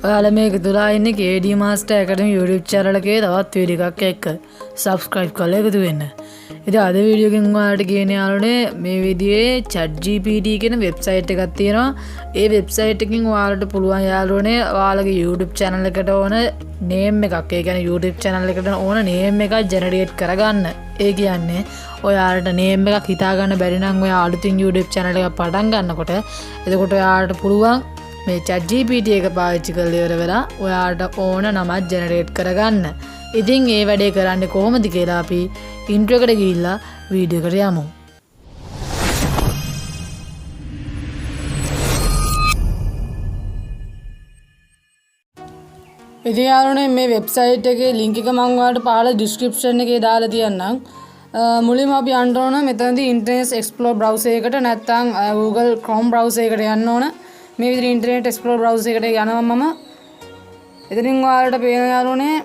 ඔයාලා මේක තුලා ඉන්නේ KD Master Academy YouTube channel එකේ තවත් වීඩියෝ එකක් එක්ක subscribe කරලා එකතු වෙන්න. ඉතින් අද වීඩියෝ එකෙන් ඔයාලට කියන්නේ යාළුවනේ මේ විදිහේ ChatGPT කියන වෙබ්සයිට් එකක් තියෙනවා. ඒ වෙබ්සයිට් එකකින් ඔයාලට පුළුවන් යාළුවනේ ඔයාලගේ YouTube channel එකට ඕන name එකක්, ඒ කියන්නේ YouTube channel එකට ඕන name එකක් generate කරගන්න. ඒ කියන්නේ ඔයාලට name එකක් හිතා ගන්න බැරි නම් ඔයා අලුතින් YouTube channel එකක් පටන් ගන්නකොට එතකොට ඔයාලට පුළුවන් මේ ChatGPT එක පාවිච්චි කරලා ඉවර වෙලා ඔයාලට ඕන නමක් ජෙනරේට් කරගන්න. ඉතින් ඒ වැඩේ කරන්නේ කොහොමද කියලා අපි ඉන්ට්‍රෝ එකට ගිහිල්ලා වීඩියෝ එකට යමු. ඉතින් යාළුවනේ මේ වෙබ්සයිට් එකේ ලින්ක් එක මම ඔයාලට පහළ ඩිස්ක්‍රිප්ෂන් එකේ දාලා තියන්නම්. මුලින්ම අපි යන්න ඕන මෙතනදී Internet Explorer browser එකට නැත්නම් Google Chrome browser එකට යන්න ඕන. මේ විදිහට Internet Explorer browser එකට යනවා මම. එතනින් ඔයාලට පේන යාළුවනේ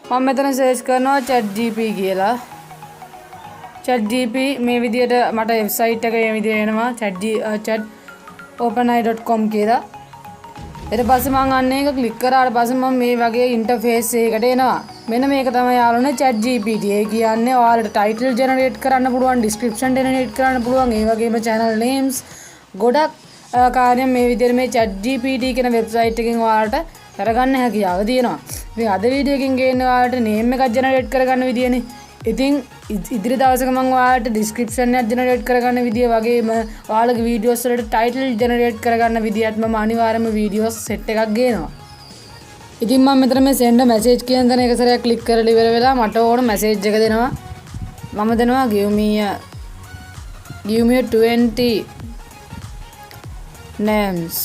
මම මෙතන සර්ච් කරනවා ChatGPT කියලා. ChatGPT මේ විදිහට මට වෙබ්සයිට් එක මේ විදිහට එනවා chat.openai.com කියලා. ඊට පස්සේ මම අන්න ඒක ක්ලික් කරාට පස්සේ මම මේ වගේ ඉන්ටර්ෆේස් එකකට එනවා. මෙන්න මේක තමයි යාළුවනේ ChatGPT. ඒ කියන්නේ ඔයාලට ටයිටල් ජෙනරේට් කරන්න පුළුවන්, ඩිස්ක්‍රිප්ෂන් ජෙනරේට් කරන්න පුළුවන්, ඒ වගේම channel names ගොඩක් කාර්යම් මේ විදිහට මේ ChatGPT කියන වෙබ්සයිට් එකෙන් ඔයාලට කරගන්න හැකියාව තියෙනවා. ඉතින් අද වීඩියෝ එකකින් ගේන්න ඔයාලට name එකක් ජෙනරේට් කරගන්න විදියනේ. ඉතින් ඉදිරි දවසක මම ඔයාලට description එකක් ජෙනරේට් කරගන්න විදිය වගේම ඔයාලගේ වීඩියෝස් වලට title ජෙනරේට් කරගන්න විදියත් මම අනිවාර්යයෙන්ම වීඩියෝස් සෙට් එකක් ගේනවා. ඉතින් මම මෙතන මේ send message කියන තැන එක සැරයක් ක්ලික් කරලා ඉවර වෙලා මට ඕන message එක දෙනවා. මම දෙනවා give me 20 names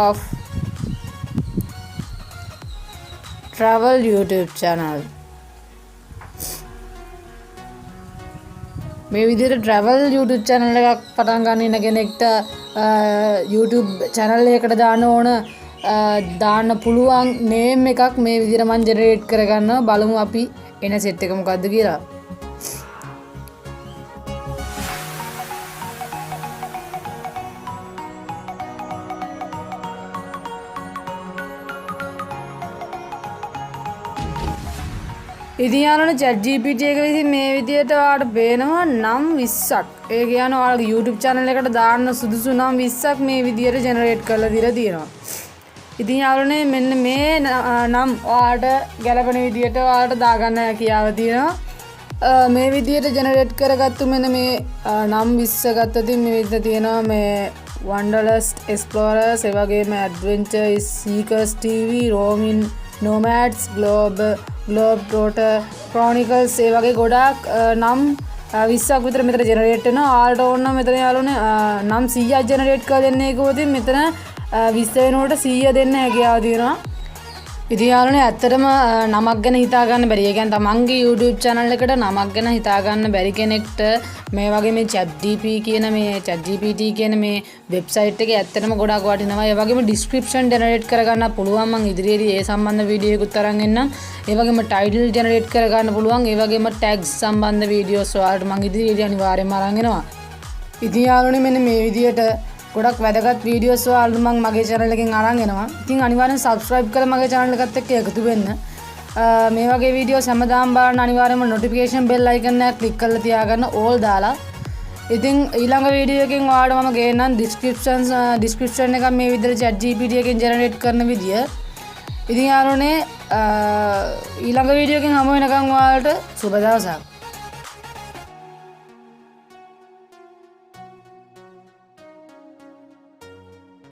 of travel YouTube channel. මේ විදිහට travel YouTube channel එකක් පටන් ගන්න ඉන්න කෙනෙක්ට YouTube channel එකකට දාන්න පුළුවන් name එකක් මේ විදිහට මම generate කරගන්නවා. බලමු අපි එන set එක මොකද්ද කියලා. ඉතින් යාළුවනේ ChatGPT එක විසින් මේ විදිහට ඔයාලට පේනවා නම් 20ක්. ඒ කියන්නේ ඔයාලගේ YouTube channel එකට දාන්න සුදුසු නම් 20ක් මේ විදිහට generate කරලා දීලා තියෙනවා. ඉතින් යාළුවනේ මෙන්න මේ නම් ඔයාලට ගැලපෙන විදිහට ඔයාලට දාගන්න හැකියාව තියෙනවා. මේ විදිහට generate කරගත්තු මෙන්න මේ නම් 20 ගත්තොත් මේ විදිහට තියෙනවා මේ Wanderlust Explorers, ඒ වගේම Adventure Seekers TV, Roaming Nomads, Globetrotter Chronicles, ඒ වගේ ගොඩාක් නම් 20ක් විතර මෙතන ජෙනරේට් වෙනවා. ඔයාලට ඕන නම් මෙතන යාළුවනේ නම් 100ක් ජෙනරේට් කරලා දෙන්නේ කිව්වොත් මෙතන 20 වෙනකොට 100 දෙන්න හැකියාව තියෙනවා. ඉතින් යාළුවනේ ඇත්තටම නමක් ගැන හිතා ගන්න බැරි. ඒ කියන්නේ තමන්ගේ YouTube channel එකට නමක් ගැන හිතා ගන්න බැරි කෙනෙක්ට මේ වගේ මේ ChatGPT කියන මේ වෙබ්සයිට් එකේ ඇත්තටම ගොඩාක් වටිනවා. ඒ වගේම description generate කරගන්න පුළුවන්. මම ඉදිරියේදී ඒ සම්බන්ධ වීඩියෝ එකක් අරන් එන්නම්. ඒ වගේම title generate කරගන්න පුළුවන්. ඒ වගේම tags සම්බන්ධ වීඩියෝස් වලට මම ඉදිරියේදී අනිවාර්යයෙන්ම අරන් එනවා. ඉතින් යාළුවනේ මෙන්න මේ විදියට ගොඩක් වැදගත් වීඩියෝස් වලට මම මගේ channel එකෙන් අරන් එනවා. ඉතින් අනිවාර්යෙන් subscribe කරලා මගේ channel එකත් එක්ක එකතු වෙන්න. මේ වගේ වීඩියෝස් හැමදාම බලන්න අනිවාර්යයෙන්ම notification bell icon එක click කරලා තියාගන්න all දාලා. ඉතින් ඊළඟ වීඩියෝ එකෙන් ඔයාලට මම ගේන්නම් description එක මේ විදිහට ChatGPT එකෙන් generate කරන විදිය. ඉතින් යාළුවනේ ඊළඟ වීඩියෝ එකෙන් හමු වෙනකන් ඔයාලට සුබ දවසක්.